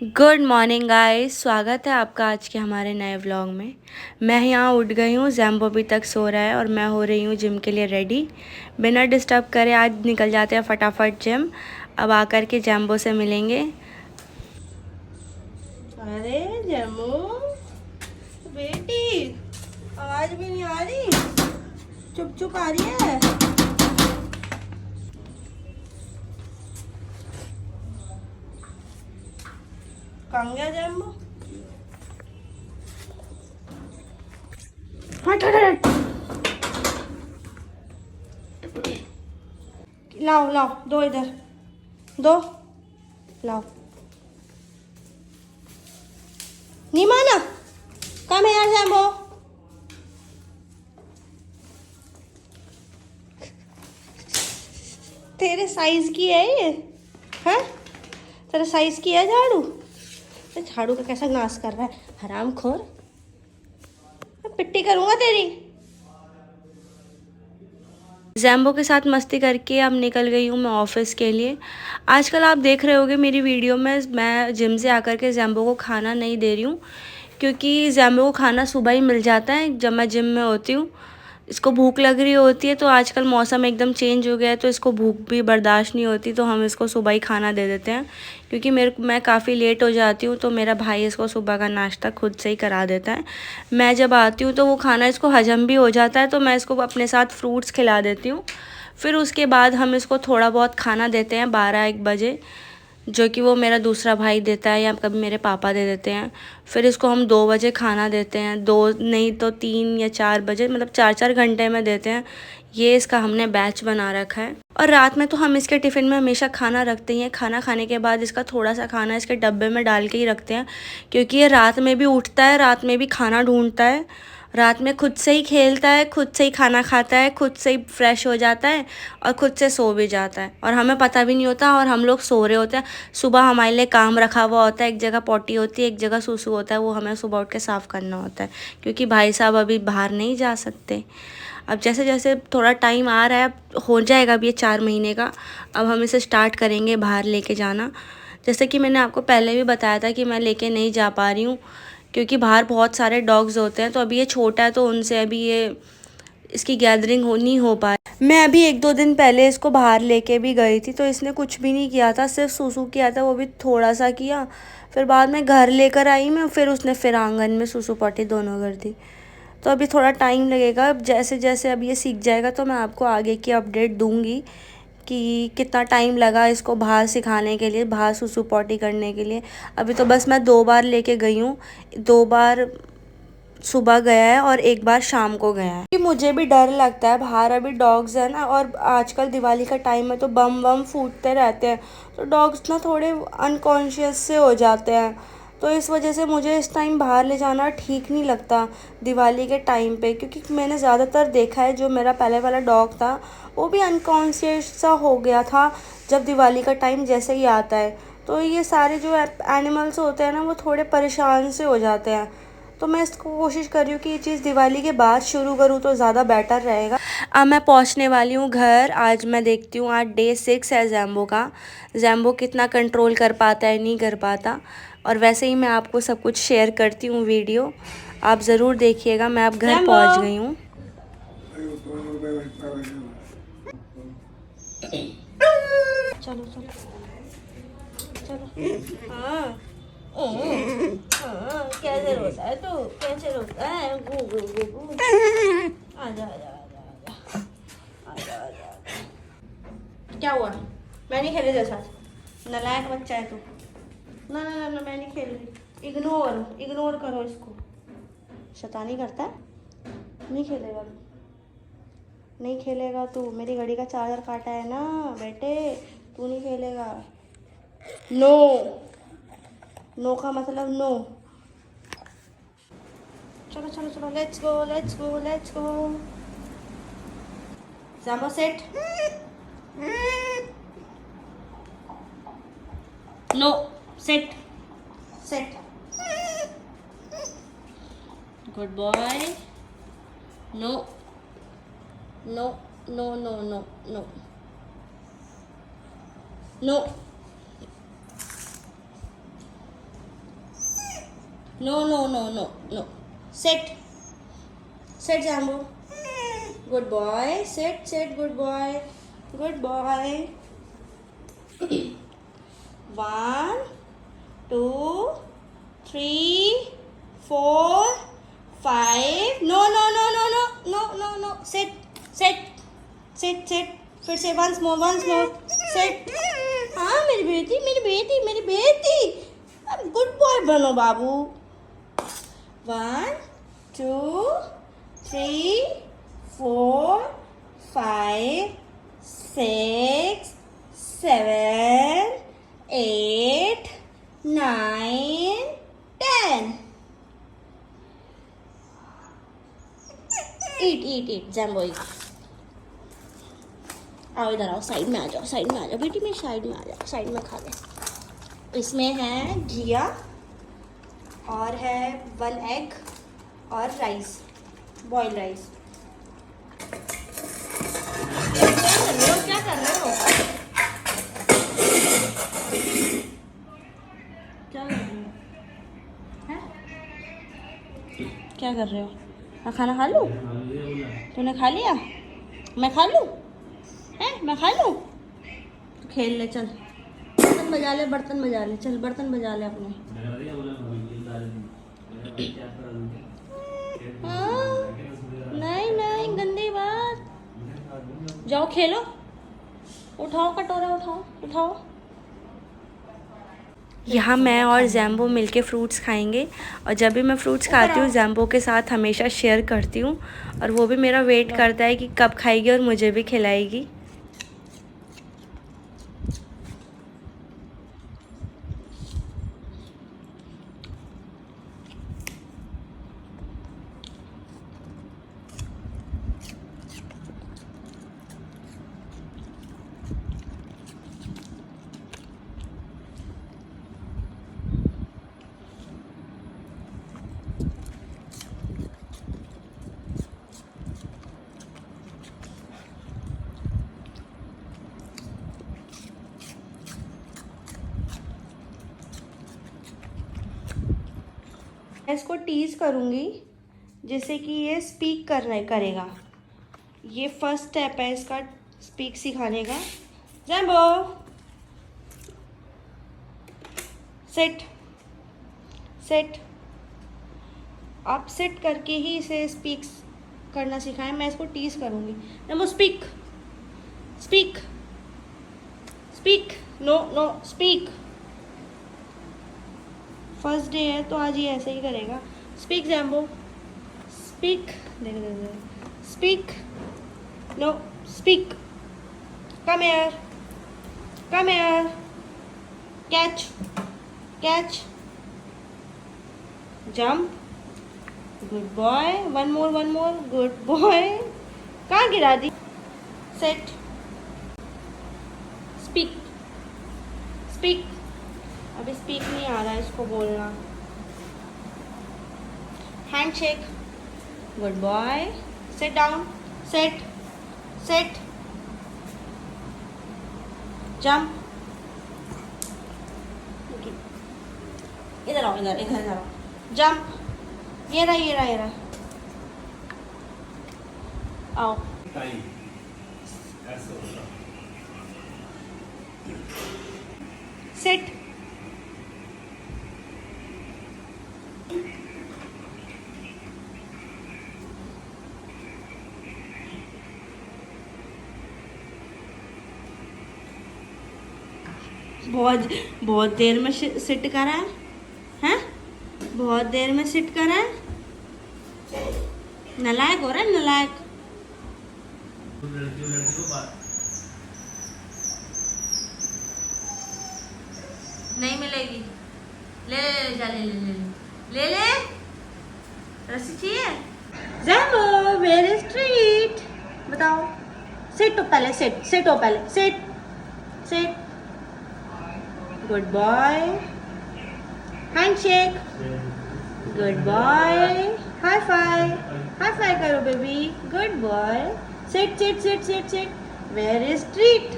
Good morning guys, स्वागत है आपका आज के हमारे नए व्लॉग में। मैं यहाँ उठ गई हूँ, जैम्बो अभी तक सो रहा है और मैं हो रही हूँ जिम के लिए रेडी। बिना डिस्टर्ब करे आज निकल जाते हैं फटाफट जिम। अब आकर के जैम्बो से मिलेंगे। अरे जम्मू बेटी, आवाज भी नहीं आ रही, चुप चुप आ रही है। कहाँ गया जम्मू? हट हट हट। लाओ लाओ, दो इधर, दो लाओ। नहीं माना, कम है यार जम्मू। तेरे साइज की है ये? हैं? तेरे साइज की है झाड़ू? झाड़ू का कैसा नाश कर रहा है हरामखोर। मैं पिट्टी करूंगा तेरी। जैम्बो के साथ मस्ती करके अब निकल गई हूँ मैं ऑफिस के लिए। आजकल आप देख रहे होगे मेरी वीडियो में मैं जिम से आकर के जैम्बो को खाना नहीं दे रही हूँ, क्योंकि जैम्बो को खाना सुबह ही मिल जाता है जब मैं जिम में होती हूँ। इसको भूख लग रही होती है, तो आजकल मौसम एकदम चेंज हो गया है तो इसको भूख भी बर्दाश्त नहीं होती, तो हम इसको सुबह ही खाना दे देते हैं। क्योंकि मैं काफ़ी लेट हो जाती हूँ तो मेरा भाई इसको सुबह का नाश्ता खुद से ही करा देता है। मैं जब आती हूँ तो वो खाना इसको हजम भी हो जाता है, तो मैं इसको अपने साथ फ्रूट्स खिला देती हूँ। फिर उसके बाद हम इसको थोड़ा बहुत खाना देते हैं 12-1 बजे, जो कि वो मेरा दूसरा भाई देता है या कभी मेरे पापा दे देते हैं। फिर इसको हम 2 बजे खाना देते हैं, 2 नहीं तो 3 या 4 बजे, मतलब 4-4 घंटे में देते हैं। ये इसका हमने बैच बना रखा है। और रात में तो हम इसके टिफ़िन में हमेशा खाना रखते ही हैं। खाना खाने के बाद इसका थोड़ा सा खाना इसके डब्बे में डाल के ही रखते हैं, क्योंकि ये रात में भी उठता है, रात में भी खाना ढूंढता है, रात में खुद से ही खेलता है, खुद से ही खाना खाता है, खुद से ही फ्रेश हो जाता है और खुद से सो भी जाता है और हमें पता भी नहीं होता और हम लोग सो रहे होते हैं। सुबह हमारे लिए काम रखा हुआ होता है, एक जगह पॉटी होती है, एक जगह सूसू होता है, वो हमें सुबह उठ के साफ़ करना होता है, क्योंकि भाई साहब अभी बाहर नहीं जा सकते। अब जैसे जैसे थोड़ा टाइम आ रहा है, अब हो जाएगा अब ये 4 महीने का, अब हम इसे स्टार्ट करेंगे बाहर लेके जाना। जैसे कि मैंने आपको पहले भी बताया था कि मैं लेके नहीं जा पा रही हूँ, क्योंकि बाहर बहुत सारे डॉग्स होते हैं, तो अभी ये छोटा है तो उनसे अभी ये इसकी गैदरिंग नहीं हो पा रही। मैं अभी 1-2 दिन पहले इसको बाहर लेके भी गई थी, तो इसने कुछ भी नहीं किया था, सिर्फ सूसू किया था, वो भी थोड़ा सा किया। फिर बाद में घर लेकर आई मैं, फिर उसने फिर आंगन में सूसू पॉटी दोनों कर दी। तो अभी थोड़ा टाइम लगेगा, अब जैसे जैसे अब ये सीख जाएगा तो मैं आपको आगे की अपडेट दूंगी कि कितना टाइम लगा इसको बाहर सिखाने के लिए, बाहर सुसु पॉटी करने के लिए। अभी तो बस मैं 2 बार लेके गई हूँ, 2 बार सुबह गया है और 1 बार शाम को गया है। मुझे भी डर लगता है, बाहर अभी डॉग्स है ना, और आजकल दिवाली का टाइम है तो बम वम फूटते रहते हैं, तो डॉग्स ना थोड़े अनकॉन्शियस से हो जाते हैं। तो इस वजह से मुझे इस टाइम बाहर ले जाना ठीक नहीं लगता दिवाली के टाइम पे, क्योंकि मैंने ज़्यादातर देखा है जो मेरा पहले वाला डॉग था वो भी अनकॉन्शियस सा हो गया था जब दिवाली का टाइम जैसे ही आता है। तो ये सारे जो एनिमल्स होते हैं ना वो थोड़े परेशान से हो जाते हैं। तो मैं इसको कोशिश कर रही हूँ कि ये चीज़ दिवाली के बाद शुरू करूँ तो ज़्यादा बेटर रहेगा। अब मैं पहुँचने वाली हूँ घर। आज मैं देखती हूँ, आज डे 6 है जैम्बो का। जैम्बो कितना कंट्रोल कर पाता है, नहीं कर पाता। और वैसे ही मैं आपको सब कुछ शेयर करती हूँ वीडियो, आप ज़रूर देखिएगा। मैं अब घर पहुँच गई हूँ। चलो चलो चलो। हाँ हाँ, कैसे रोता है तू, कैसे रोता है? गू गू गू गू। आजा आजा आजा आजा आजा आजा। क्या हुआ? मैं नहीं खेले तेरे साथ, नालायक बच्चा है तू। ना ना ना ना, मैं नहीं खेल रही। इग्नोर इग्नोर करो इसको। शैतानी करता है, नहीं खेलेगा तू, नहीं खेलेगा तू। मेरी घड़ी का चार्जर काटा है ना बेटे, तू नहीं खेलेगा। नो, नो का मतलब नो। चलो चलो चलो, let's go let's go let's go. Zambo sit. No, sit. Sit. Good boy. No. No, no, no, no, no. No. No no no no no, sit sit Jumbo, good boy, sit sit, good boy, good boy. 1 2 3 4 5, no no no no no no no no, sit sit sit sit, फिर से once more seat. हाँ मेरी बेटी, मेरी बेटी, मेरी बेटी, अब गुड बॉय बनो बाबू। 1 2 3 4 5 6 7 8 9 10। ईट जैम्बो ईट। आओ इधर आओ, साइड में आ जाओ, साइड में आ जाओ बेटी, मेरी साइड में आ जाओ, साइड में खा ले। इसमें है घिया और है 1 एग और राइस, बॉइल्ड राइस। क्या कर रहे हो? क्या कर रहे हो? हैं? क्या कर रहे हो? मैं खाना खा लूँ? तूने खा लिया? मैं खा लूँ? हैं? मैं खा लूँ? तो खेल ले, चल बर्तन बजा ले, बर्तन बजा ले, चल बर्तन बजा ले अपने। हाँ? नहीं नहीं, गंदी बात। जाओ खेलो, उठाओ कटोरा, उठाओ उठाओ। यहाँ मैं और जैम्बो मिलके फ्रूट्स खाएंगे, और जब भी मैं फ्रूट्स खाती हूँ जैम्बो के साथ हमेशा शेयर करती हूँ, और वो भी मेरा वेट करता है कि कब खाएगी और मुझे भी खिलाएगी। मैं इसको टीज करूँगी जिससे कि ये स्पीक करेगा। ये फर्स्ट स्टेप है इसका, स्पीक सिखाने का। जैम्बो सिट सिट, आप सिट करके ही इसे स्पीक करना सिखाएं। मैं इसको टीज करूँगी। Jumbo speak speak speak, no no speak. First day है तो आज ये ऐसे ही करेगा। स्पीक जैम्बो, स्पीक, देख देख, speak, no speak, come here, come here, catch catch, jump, good boy, one more, good boy. कहाँ गिरा दी? सेट, स्पीक स्पीक, अभी स्पीक नहीं आ रहा है इसको बोलना। Hand shake, good boy, sit down, set set, jump, इधर आओ, इधर आओ, जंप, ये रहा, आओ। सिट, बहुत देर में सिट करा है, हैं? बहुत देर में सिट करा है, नलायक हो रहा है, नलायक। नहीं मिलेगी, ले ले जा, ले ले रस्सी चाहिए। जैम्बो वेयर इज ट्रीट, बताओ। सिट तो पहले, सिट हो पहले, sit, good boy, handshake, good boy, high five करो baby, good boy, sit, where is treat.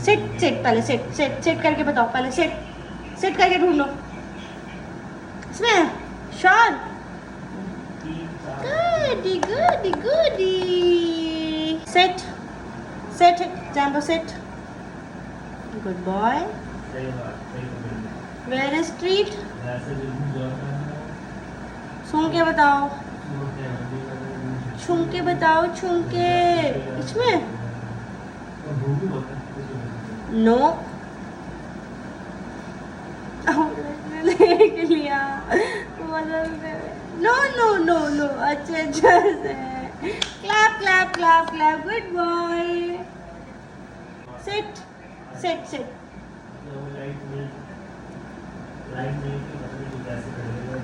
Sit पहले, सिट करके बताओ, पहले सिट सिट करके ढूंढ लो इसमें शॉट goody goody goody sit sit Jumbo sit good boy where is treat सूंघ के बताओ छूं के बताओ छूं के इसमें नो देख लिया नो नो नो नो अच्छे अच्छे से clap clap clap clap good boy sit sit sit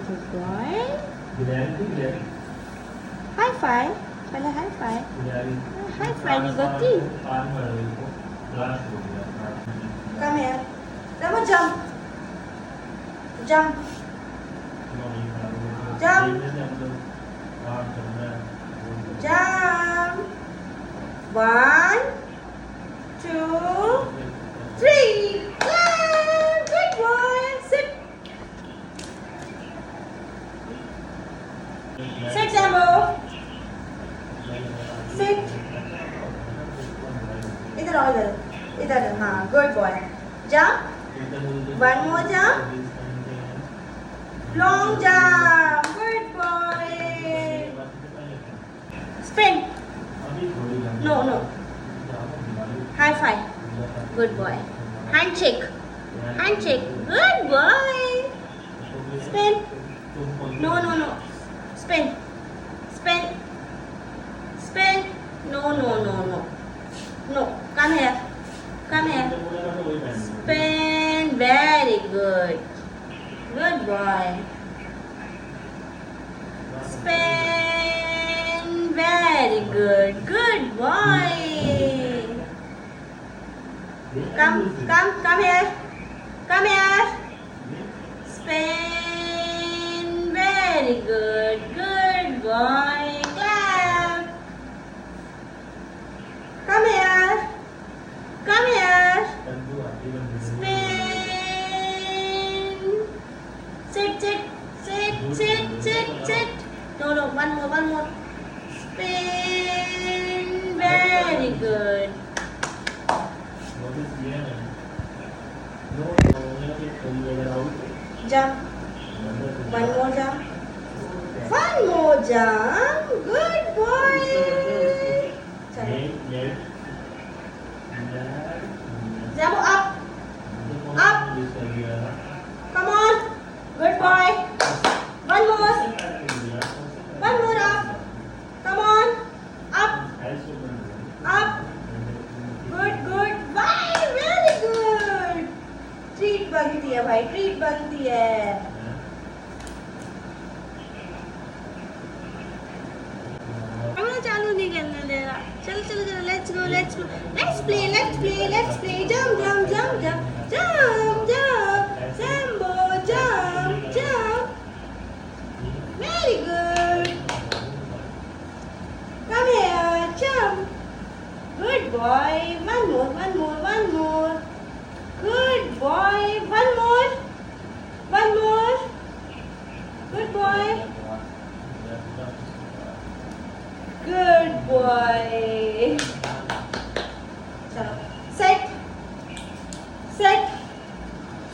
good boy high five पहले हाई फाइव गति Come here. Ramo, jump. Jump. Jump. Jump. 1, 2, 3. Yeah, good boy. Sit. Sit, Jambo. Sit. इधर आओ इधर. इधर हाँ good boy jump one more jump long jump good boy spin no no high five good boy handshake good boy spin no no no spin spin spin no no no no no come here Come here. Spin. Very good. Good boy. Spin. Very good. Good boy. Come here. Come here. Spin. Very good. Good boy. Clap. Come here. Come here. Spin. Sit. No, one more. Spin. Very good. Jump. One more jump. Good boy. Jambo up. Come on. Good boy. One more up. Come on. Up. Good. Bye. Very good. Treat बनती है भाई. Treat बनती है. चालू नहीं करने दे रहा. चलो. Let's go. Let's play. Jump. Jambo, jump. Very good. Come here, jump. Good boy. One more. Good boy. One more. Good boy. Good boy.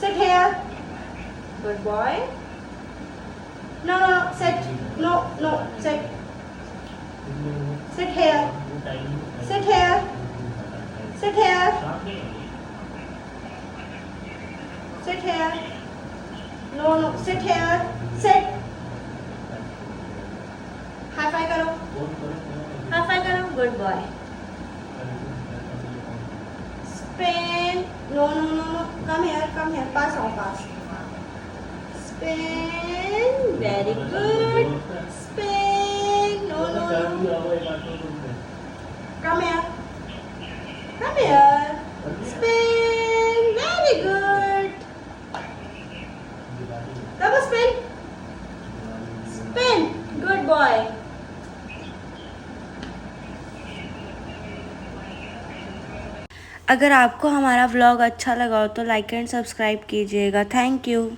Sit here. Good boy. No. Sit. No. Sit. Sit here. No. Sit here. Sit. High five करो. Good boy. Spin. No. Come here. Pass. Spin. Very good. Spin. No. Come here. Spin. Very good. Double spin. Good boy. अगर आपको हमारा vlog अच्छा लगा हो तो like and subscribe कीजिएगा। Thank you.